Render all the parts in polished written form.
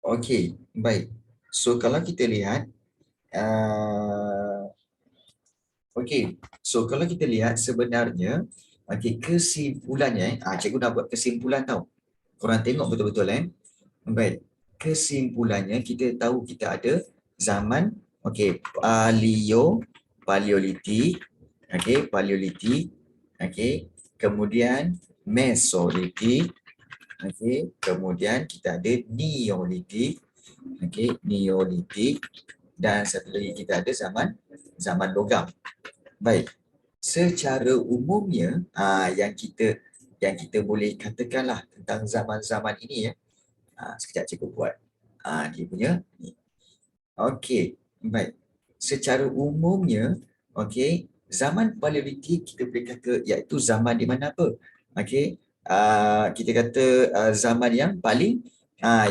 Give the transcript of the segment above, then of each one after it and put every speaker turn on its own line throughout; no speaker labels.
Okey, baik. So kalau kita lihat, okey. So kalau kita lihat sebenarnya, okey, kesimpulannya, cikgu dah buat kesimpulan tau. Korang tengok betul-betul Baik. Kesimpulannya kita tahu kita ada zaman okey, paleolitik, okey, paleolitik, okey. Kemudian mesolitik, okey. Kemudian kita ada neolitik, okey, neolitik dan satu lagi kita ada zaman logam. Baik. Secara umumnya yang kita boleh katakanlah tentang zaman-zaman ini sekejap cikgu buat dia punya ni. Okey, baik. Secara umumnya, okey, zaman paleolitik kita boleh kata iaitu zaman di mana apa? Okey, kita kata zaman yang paling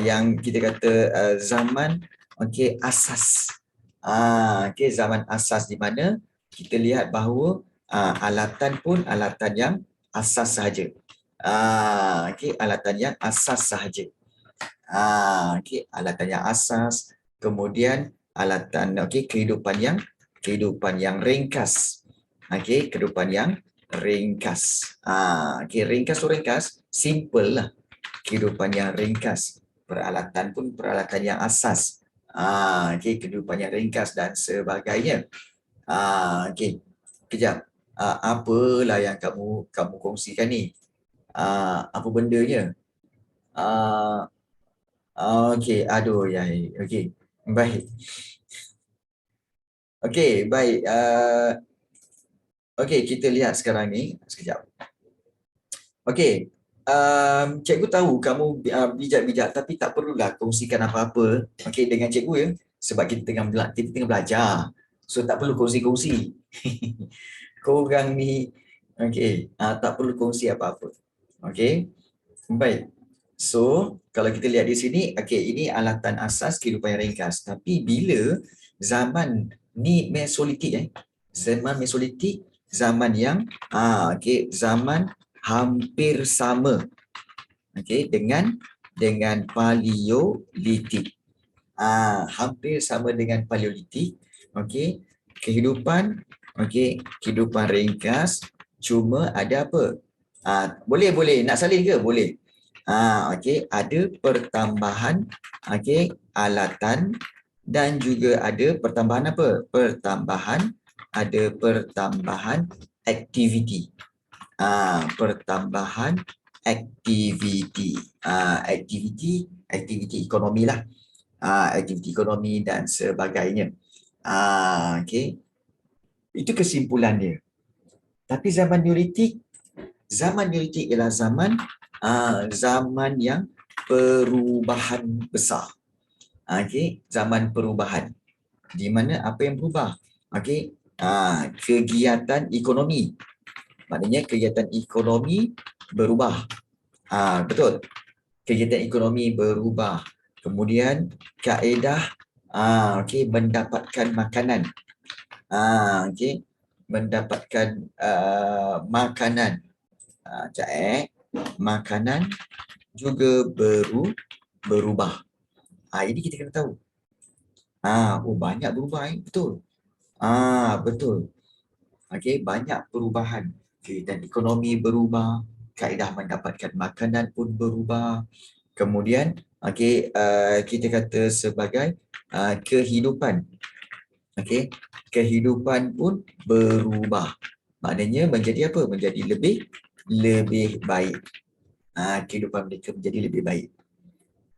yang kita kata zaman okey asas. Okey, zaman asas di mana kita lihat bahawa alatan pun alatan yang asas sahaja. Okey, alatan yang asas sahaja. Okey, alatan yang asas, kemudian alatan okey kehidupan yang ringkas. Okey, kehidupan yang ringkas. Okey, ringkas tu ringkas, simple lah. Kehidupan yang ringkas. Peralatan pun peralatan yang asas. Okey, kehidupan yang ringkas dan sebagainya. Okey. Kejap. Apalah yang kamu kongsikan ni? Apa bendanya? Okey, aduh ya. Okey. Baik. Okey, baik. Okey, kita lihat sekarang ni. Sekejap. Okey. Cikgu tahu kamu bijak-bijak tapi tak perlulah kongsikan apa-apa okey dengan cikgu ya sebab kita tengah belajar. So tak perlu kongsi-kongsi. Korang ni okey, tak perlu kongsi apa-apa. Okey. Baik. So, kalau kita lihat di sini, okey, ini alatan asas kehidupan yang ringkas. Tapi bila zaman ni Mesolitik zaman Mesolitik, zaman yang okey, zaman hampir sama okey dengan Paleolitik. Hampir sama dengan Paleolitik. Okey, kehidupan ringkas cuma ada apa? Boleh nak salin ke? Boleh. Okey, ada pertambahan okey alatan dan juga ada pertambahan apa? Pertambahan aktiviti. Pertambahan aktiviti. Aktiviti ekonomi lah. Aktiviti ekonomi dan sebagainya. Okey. Itu kesimpulan dia. Tapi zaman Neolitik ialah zaman yang perubahan besar. Okey, zaman perubahan. Di mana apa yang berubah? Okey, kegiatan ekonomi. Maknanya kegiatan ekonomi berubah. Betul. Kegiatan ekonomi berubah. Kemudian kaedah okey mendapatkan makanan. Okey, mendapatkan makanan. Makanan juga berubah. Ini kita kena tahu. Banyak berubah betul. Betul. Okey, banyak perubahan. Kegiatan ekonomi berubah, kaedah mendapatkan makanan pun berubah. Kemudian okey, kita kata sebagai kehidupan. Okey, kehidupan pun berubah. Maknanya menjadi apa? Menjadi lebih baik. Kehidupan mereka menjadi lebih baik.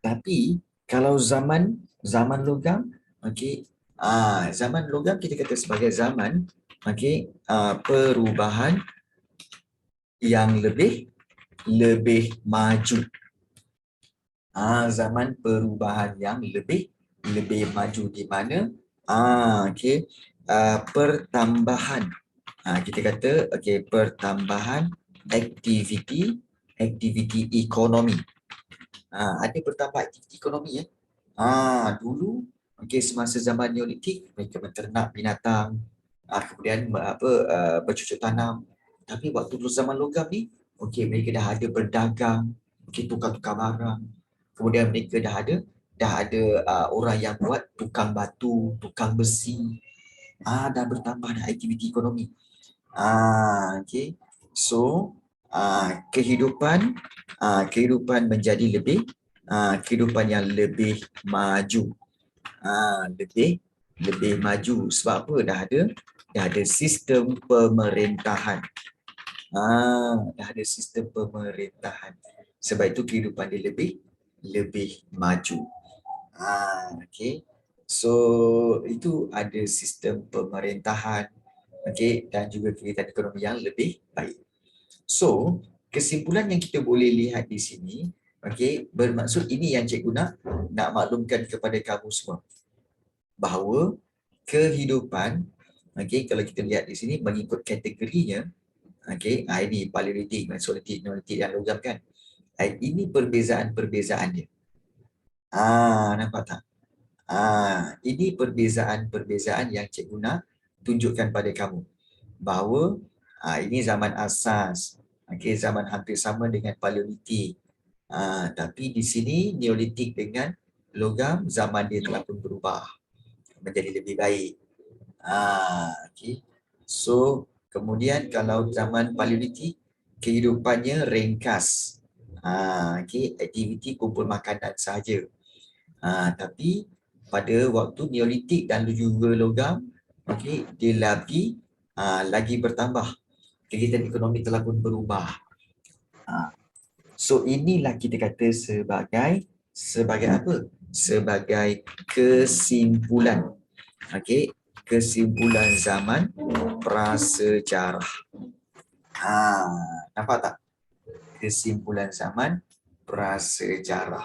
Tapi kalau zaman logam, okey, zaman logam kita kata sebagai zaman okey, perubahan yang lebih maju. Zaman perubahan yang lebih maju di mana okey, pertambahan kita kata okey pertambahan aktiviti ekonomi. Ada pertambahan aktiviti ekonomi dulu okey semasa zaman Neolitik mereka menternak binatang, kemudian bercocok tanam. Tapi waktu dulu zaman logam ni okey mereka dah ada berdagang, okey tukar-tukar barang. Kemudian mereka dah ada dah ada orang yang buat tukang batu, tukang besi, dah bertambah dah aktiviti ekonomi. Okay. So kehidupan menjadi kehidupan yang lebih maju. Lebih maju sebab apa? Dah ada sistem pemerintahan. Dah ada sistem pemerintahan. Sebab itu kehidupan dia lebih maju. Okay. So itu ada sistem pemerintahan, okay, dan juga kegiatan ekonomi yang lebih baik. So kesimpulan yang kita boleh lihat di sini, okay, bermaksud ini yang cikgu nak maklumkan kepada kamu semua bahawa kehidupan, okay, kalau kita lihat di sini mengikut kategorinya, okay, ini paleolitik, mesolitik, neolitik dan logam kan. Ini perbezaan-perbezaan dia. Nampak tak? Ini perbezaan-perbezaan yang cikgu nak tunjukkan pada kamu bahawa ini zaman asas, okay, zaman hampir sama dengan paleolitik. Tapi di sini neolitik dengan logam, zaman dia telah pun berubah menjadi lebih baik. Okay. So kemudian kalau zaman paleolitik kehidupannya ringkas, okay, aktiviti kumpul makanan sahaja. Tapi pada waktu neolitik dan juga logam, okay, dia lagi bertambah. Kegiatan ekonomi telah pun berubah. So inilah kita kata sebagai apa? Sebagai kesimpulan. Okay, kesimpulan zaman prasejarah. Nampak tak? Kesimpulan zaman prasejarah.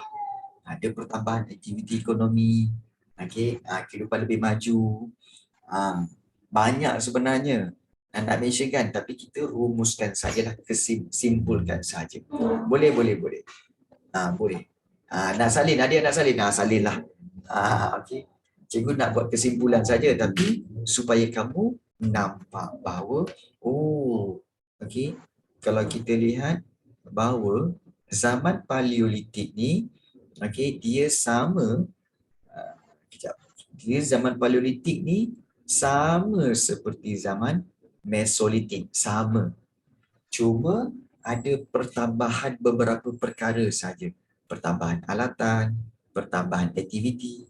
Ada pertambahan aktiviti ekonomi, okay, kehidupan lebih maju. Banyak sebenarnya nak mentionkan, tapi kita rumuskan sajalah, kesimpulkan saja. Boleh. Boleh. Nak salin, ada yang nak salin? Salinlah. Okay. Cikgu nak buat kesimpulan saja, tapi supaya kamu nampak bahawa, okay, kalau kita lihat bahawa zaman paleolitik ni, okay, dia sama, dia zaman paleolitik ni sama seperti zaman mesolitik, sama. Cuma ada pertambahan beberapa perkara saja. Pertambahan alatan, pertambahan aktiviti.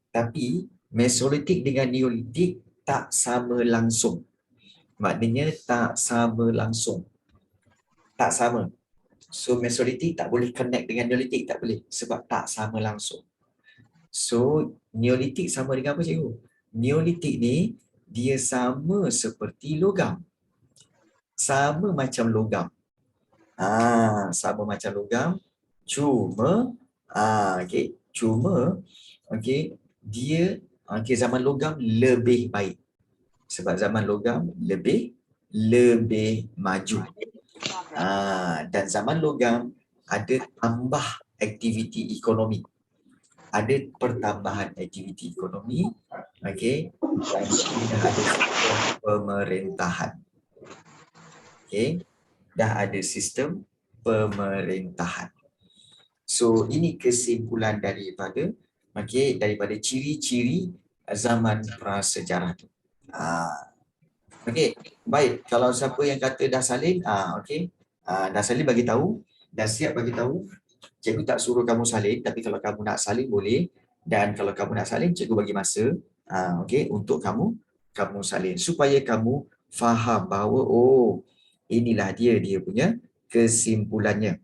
Tapi mesolitik dengan neolitik tak sama langsung. Maknanya tak sama langsung. Tak sama. So mesolitik tak boleh connect dengan neolitik, tak boleh. Sebab tak sama langsung. So neolitik sama dengan apa cikgu? Neolitik ni dia sama seperti logam. Sama macam logam. Sama macam logam. Cuma dia zaman logam lebih baik. Sebab zaman logam lebih maju. Dan zaman logam ada tambah aktiviti ekonomi. Ada pertambahan aktiviti ekonomi, okay, dan dah ada sistem pemerintahan. Okay, dah ada sistem pemerintahan. So ini kesimpulan daripada ciri-ciri zaman prasejarah tu. Okey, baik. Kalau siapa yang kata dah salin, okey. Dah salin bagi tahu, dah siap bagi tahu. Cikgu tak suruh kamu salin, tapi kalau kamu nak salin boleh. Dan kalau kamu nak salin, cikgu bagi masa, okey, untuk kamu salin supaya kamu faham bahawa inilah dia punya kesimpulannya.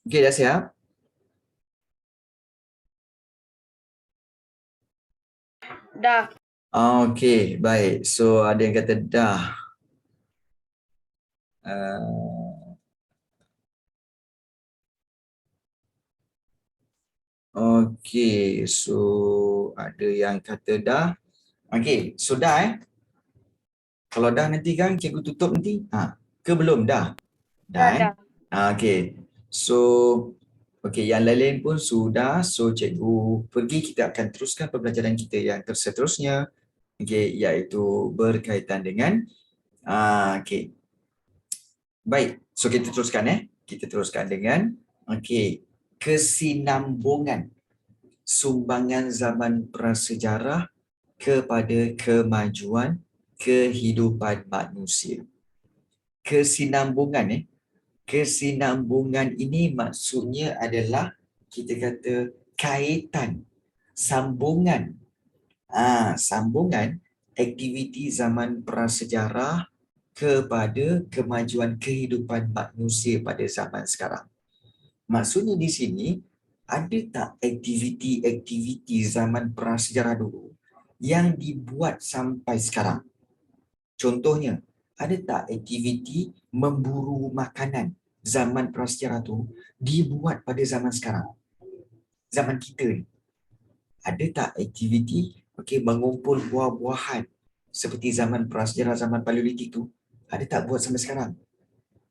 Okey, dah siap?
Dah.
Okey, baik. So ada yang kata dah. Okey, so ada yang kata dah. Okey, so dah. Kalau dah nanti kan cikgu tutup nanti. Ke belum dah? Dah
Dah.
okey. So okey, yang lain-lain pun sudah. So cikgu pergi, kita akan teruskan pembelajaran kita yang seterusnya. Okey, iaitu berkaitan dengan okey. Baik, so kita teruskan Kita teruskan dengan okey, kesinambungan sumbangan zaman prasejarah kepada kemajuan kehidupan manusia. Kesinambungan kesinambungan ini maksudnya adalah kita kata kaitan, sambungan. Sambungan aktiviti zaman prasejarah kepada kemajuan kehidupan manusia pada zaman sekarang. Maksudnya di sini, ada tak aktiviti-aktiviti zaman prasejarah dulu yang dibuat sampai sekarang? Contohnya, ada tak aktiviti memburu makanan zaman prasejarah tu dibuat pada zaman sekarang? Zaman kita ni. Ada tak aktiviti mengumpul buah-buahan seperti zaman prasejarah, zaman paleolitik tu? Ada tak buat sampai sekarang?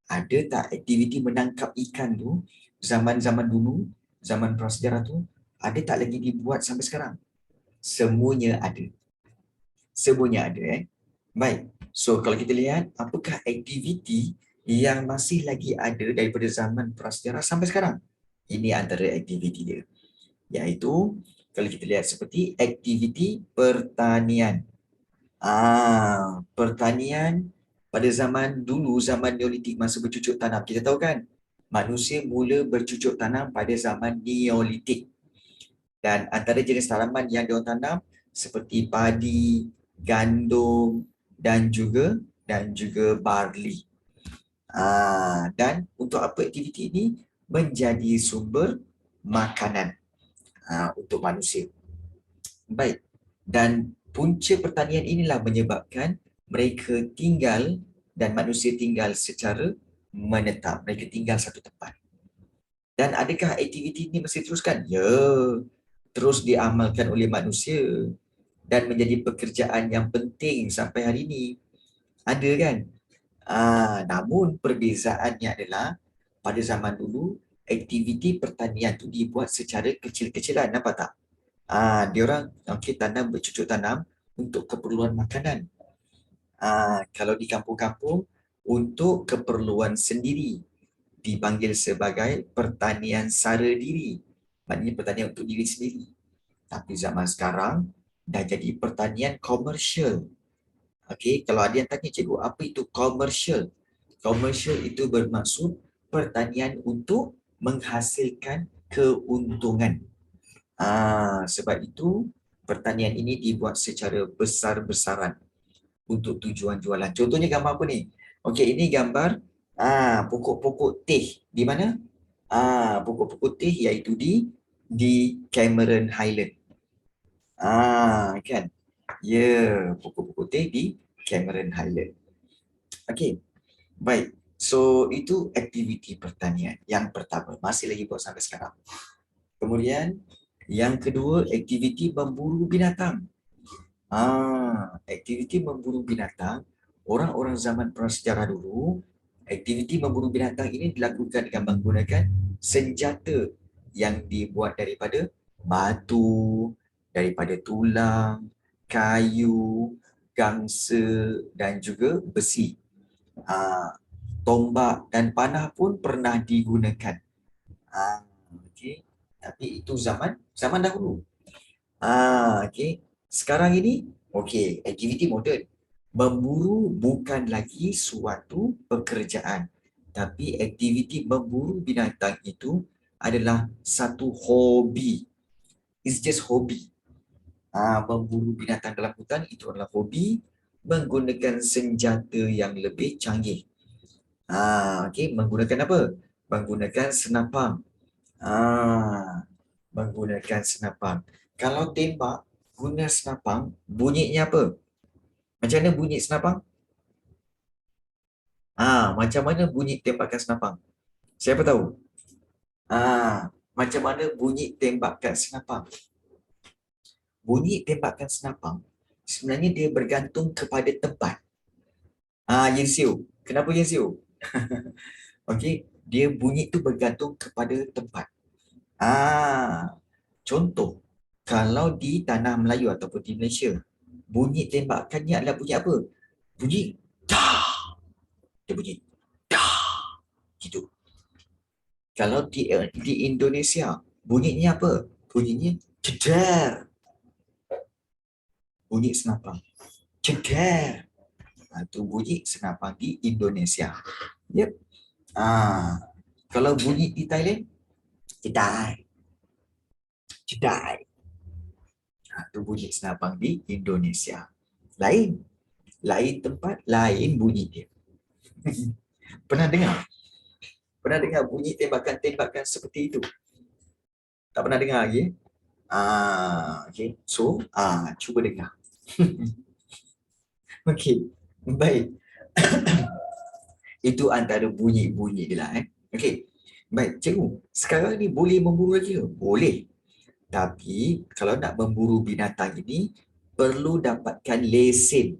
Ada tak aktiviti menangkap ikan tu zaman-zaman dulu, zaman prasejarah tu? Ada tak lagi dibuat sampai sekarang? Semuanya ada. Semuanya ada. Baik. So kalau kita lihat, apakah aktiviti yang masih lagi ada daripada zaman prasejarah sampai sekarang? Ini antara aktiviti dia. Iaitu, kalau kita lihat seperti aktiviti pertanian. Pertanian pada zaman dulu, zaman Neolitik, masa bercucuk tanam. Kita tahu kan, manusia mula bercucuk tanam pada zaman Neolitik. Dan antara jenis tanaman yang diorang tanam seperti padi, gandum dan juga barley. Dan untuk apa aktiviti ini? Menjadi sumber makanan untuk manusia. Baik. Dan punca pertanian inilah menyebabkan mereka tinggal dan manusia tinggal secara menetap. Mereka tinggal satu tempat. Dan adakah aktiviti ini masih teruskan? Ya, terus diamalkan oleh manusia dan menjadi pekerjaan yang penting sampai hari ini. Ada kan? Namun perbezaannya adalah pada zaman dulu aktiviti pertanian tu dibuat secara kecil-kecilan, nampak tak? Diorang tanam, bercucuk tanam untuk keperluan makanan. Kalau di kampung-kampung untuk keperluan sendiri, dipanggil sebagai pertanian sara diri. Maknanya pertanian untuk diri sendiri. Tapi zaman sekarang dah jadi pertanian komersial. Okey, kalau ada yang tanya, cikgu, apa itu komersial? Komersial itu bermaksud pertanian untuk menghasilkan keuntungan. Sebab itu pertanian ini dibuat secara besar-besaran untuk tujuan jualan. Contohnya gambar apa ni? Okey, ini gambar pokok-pokok teh. Di mana? Pokok-pokok teh iaitu di Cameron Highland. Kan? Ya, pokok-pokok teh di Cameron Highland. Okey. Baik. So, itu aktiviti pertanian yang pertama. Masih lagi buat sampai sekarang. Kemudian, yang kedua, aktiviti memburu binatang. Aktiviti memburu binatang, orang-orang zaman prasejarah dulu, aktiviti memburu binatang ini dilakukan dengan menggunakan senjata yang dibuat daripada batu, daripada tulang, kayu, gangsa dan juga besi. Tombak dan panah pun pernah digunakan. Okay. Tapi itu zaman dahulu. Okay. Sekarang ini, aktiviti moden. Memburu bukan lagi suatu pekerjaan, tapi aktiviti memburu binatang itu adalah satu hobi. It's just hobi. Memburu binatang dalam hutan itu adalah hobi menggunakan senjata yang lebih canggih. Menggunakan apa? Menggunakan senapang. Menggunakan senapang. Kalau tembak guna senapang, bunyinya apa? Macam mana bunyi senapang? Macam mana bunyi tembakan senapang? Siapa tahu? Macam mana bunyi tembakan senapang? Bunyi tembakan senapang sebenarnya dia bergantung kepada tempat. Yin Siu. Kenapa Yin Siu? Okey, dia bunyi tu bergantung kepada tempat. Contoh, kalau di tanah Melayu ataupun di Malaysia, bunyi tembakannya adalah bunyi apa? Bunyi dah. Dia bunyi dah. Gitu. Kalau di Indonesia, bunyinya apa? Bunyinya ceder. Bunyi senapang. Ceder. Itu bunyi senapang di Indonesia. Yep. Kalau bunyi di Thailand, cedai. Cedai. Itu bunyi senapang di Indonesia. Lain. Lain tempat, lain bunyi dia. Pernah dengar? Pernah dengar bunyi tembakan-tembakan seperti itu? Tak pernah dengar lagi? Okay. So, cuba dengar. Okey. Baik. Itu antara bunyi-bunyi dia lah. Okey. Baik, cikgu. Sekarang ni boleh memburu lagi ke? Boleh. Tapi, kalau nak memburu binatang ini, perlu dapatkan lesen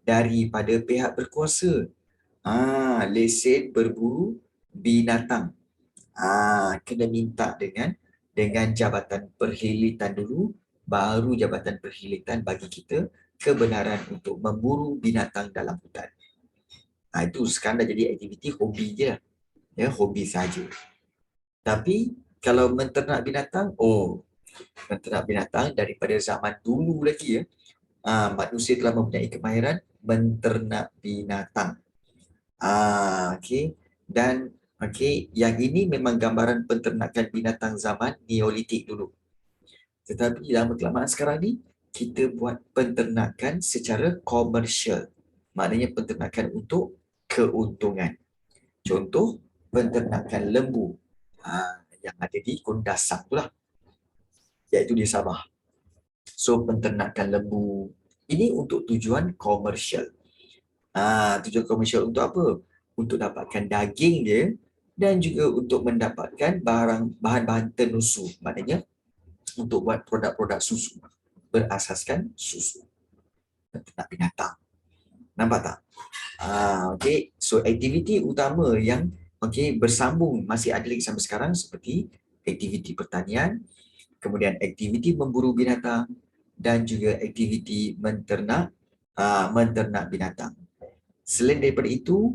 daripada pihak berkuasa. Lesen berburu binatang. Kena minta dengan Jabatan Perkhidmatan dulu, baru Jabatan Perkhidmatan bagi kita kebenaran untuk memburu binatang dalam hutan. Itu sekarang dah jadi aktiviti hobi je lah. Ya, hobi saja. Tapi kalau menternak binatang, menternak binatang daripada zaman dulu lagi ya. Manusia telah mempunyai kemahiran menternak binatang. Okey. Dan okey, yang ini memang gambaran penternakan binatang zaman Neolitik dulu. Tetapi lama-kelamaan sekarang ni kita buat penternakan secara komersial. Maknanya penternakan untuk keuntungan. Contoh, penternakan lembu yang ada di Kundasang tu lah, iaitu di Sabah. So, penternakan lembu ini untuk tujuan komersial. Tujuan komersial untuk apa? Untuk dapatkan daging dia dan juga untuk mendapatkan bahan-bahan tenusu. Maknanya untuk buat produk-produk susu berasaskan susu. Penternak binatang. Nampak tak? Okey. So aktiviti utama yang bersambung masih ada lagi sampai sekarang seperti aktiviti pertanian, kemudian aktiviti memburu binatang dan juga aktiviti menternak binatang. Selain daripada itu,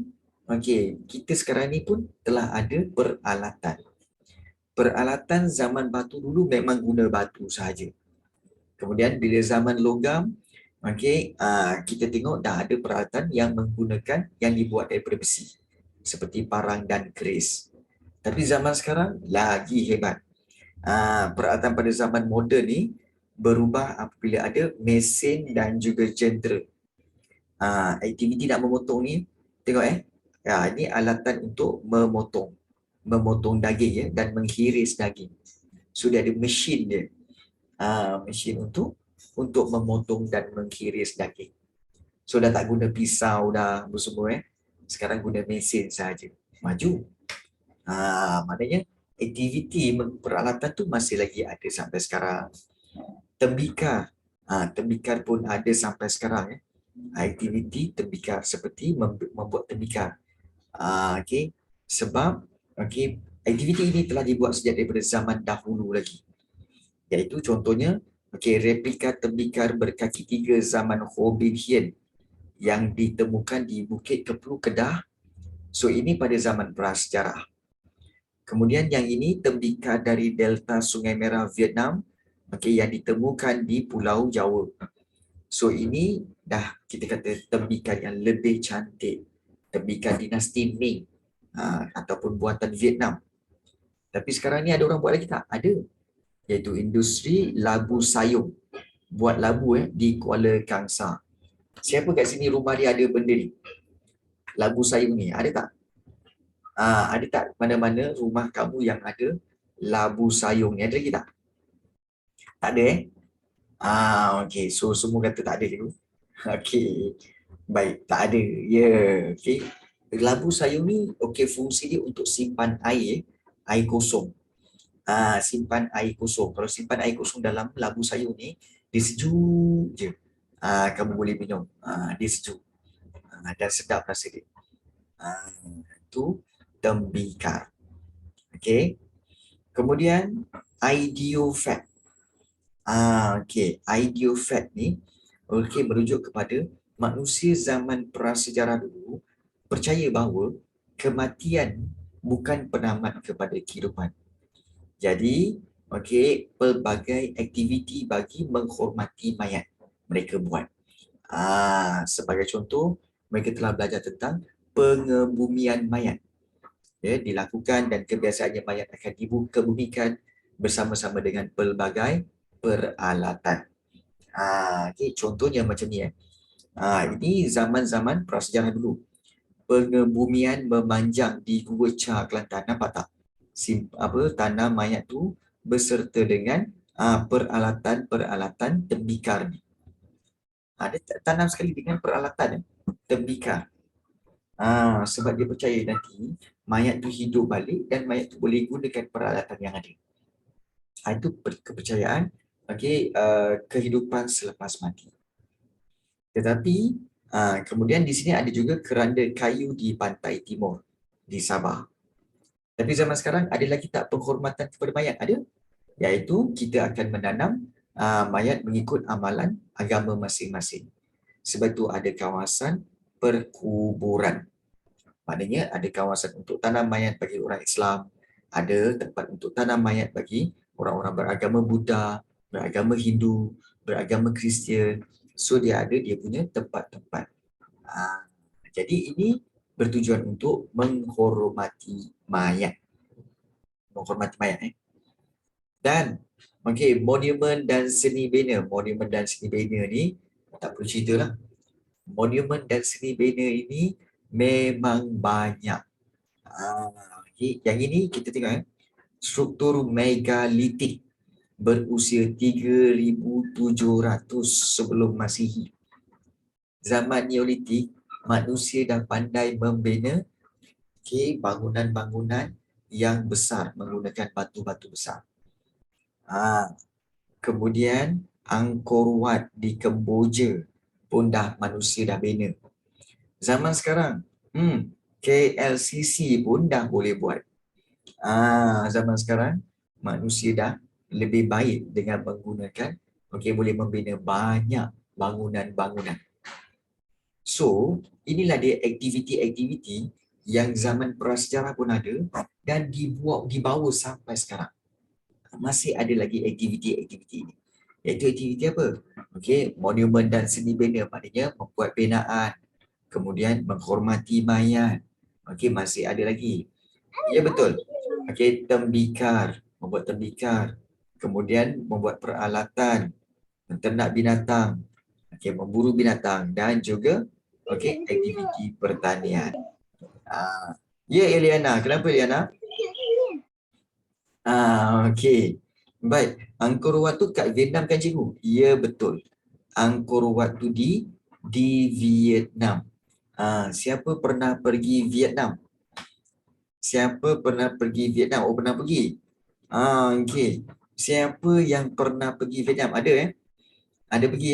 kita sekarang ni pun telah ada peralatan. Peralatan zaman batu dulu memang guna batu sahaja. Kemudian bila zaman logam, kita tengok dah ada peralatan yang menggunakan yang dibuat daripada besi. Seperti parang dan keris. Tapi zaman sekarang lagi hebat. Peralatan pada zaman moden ni berubah apabila ada mesin dan juga jentera. Aktiviti nak memotong ni, tengok ini alatan untuk memotong daging ya, dan menghiris daging. So dia ada mesin dia. Mesin untuk memotong dan menghiris daging. So dah tak guna pisau dah semua Sekarang guna mesin saja. Maju. Maknanya aktiviti peralatan tu masih lagi ada sampai sekarang. Tembikar. Tembikar pun ada sampai sekarang aktiviti tembikar seperti membuat tembikar. Sebab aktiviti ini telah dibuat sejak daripada zaman dahulu lagi. Iaitu contohnya replika tembikar berkaki 3 zaman Ho Bin Hien yang ditemukan di Bukit Keplu, Kedah. So ini pada zaman prasejarah. Kemudian yang ini tembikar dari delta Sungai Merah Vietnam yang ditemukan di Pulau Jawa. So ini dah kita kata tembikar yang lebih cantik. Tembikar dinasti Ming ataupun buatan Vietnam. Tapi sekarang ni ada orang buat lagi tak? Ada. Iaitu industri labu sayung. Buat labu di Kuala Kangsar. Siapa kat sini rumah dia ada benda ni? Labu sayung ni, ada tak? Ada tak mana-mana rumah kamu yang ada labu sayung ni? Ada lagi tak? Tak ada okey. So semua kata tak ada dulu. Okey. Baik, tak ada. Okey. Labu sayung ni fungsi dia untuk simpan air kosong. simpan air kosong. Kalau simpan air kosong dalam labu sayur ni, dia sejuk je. Kamu boleh minum. Dia sejuk. Dan sedap rasa dia. Itu tembikar. Okey. Kemudian idiofat. Okey, idiofat ni merujuk kepada manusia zaman prasejarah dulu percaya bahawa kematian bukan penamat kepada kehidupan. Jadi, pelbagai aktiviti bagi menghormati mayat mereka buat. Sebagai contoh, mereka telah belajar tentang pengebumian mayat. Dilakukan dan kebiasaannya mayat akan dikebumikan bersama-sama dengan pelbagai peralatan. Contohnya macam ni. Ini zaman-zaman prasejarah dulu. Pengebumian memanjang di Gua Cha, Kelantan. Nampak tak? Tanah mayat tu beserta dengan peralatan-peralatan tembikar ni. Dia tanam sekali dengan peralatan tembikar. Sebab dia percaya nanti mayat tu hidup balik dan mayat tu boleh gunakan peralatan yang ada. Itu kepercayaan kehidupan selepas mati. Tetapi kemudian di sini ada juga keranda kayu di pantai timur di Sabah. Tapi zaman sekarang ada lagi tak penghormatan kepada mayat? Ada. Iaitu kita akan menanam mayat mengikut amalan agama masing-masing. Sebab itu ada kawasan perkuburan. Maknanya ada kawasan untuk tanam mayat bagi orang Islam, ada tempat untuk tanam mayat bagi orang-orang beragama Buddha, beragama Hindu, beragama Kristian. So dia punya tempat-tempat. Jadi ini bertujuan untuk menghormati mayat. Menghormati mayat. Dan monumen dan seni bina. Monumen dan seni bina ni tak perlu cerita lah. Monumen dan seni bina ini memang banyak. Yang ini kita tengok struktur megalitik berusia 3,700 sebelum Masihi. Zaman Neolitik, manusia dah pandai membina bangunan-bangunan yang besar menggunakan batu-batu besar. Kemudian Angkor Wat di Kemboja pun manusia dah bina. Zaman sekarang, KLCC pun dah boleh buat. Zaman sekarang manusia dah lebih baik dengan menggunakan boleh membina banyak bangunan-bangunan. So, inilah dia aktiviti-aktiviti yang zaman prasejarah pun ada dan dibawa sampai sekarang. Masih ada lagi aktiviti-aktiviti ini. Iaitu aktiviti apa? Monumen dan seni bina, maknanya membuat binaan, kemudian menghormati mayat. Masih ada lagi. Ya betul. Tembikar, membuat tembikar. Kemudian membuat peralatan, menternak binatang, memburu binatang dan juga aktiviti pertanian. Ya Eliana, kenapa Eliana? Baik, Angkor Wat tu kat Vietnam kan cikgu? Ya betul. Angkor Wat tu di Vietnam. Siapa pernah pergi Vietnam? Siapa pernah pergi Vietnam? Pernah pergi? Siapa yang pernah pergi Vietnam? Ada Ada pergi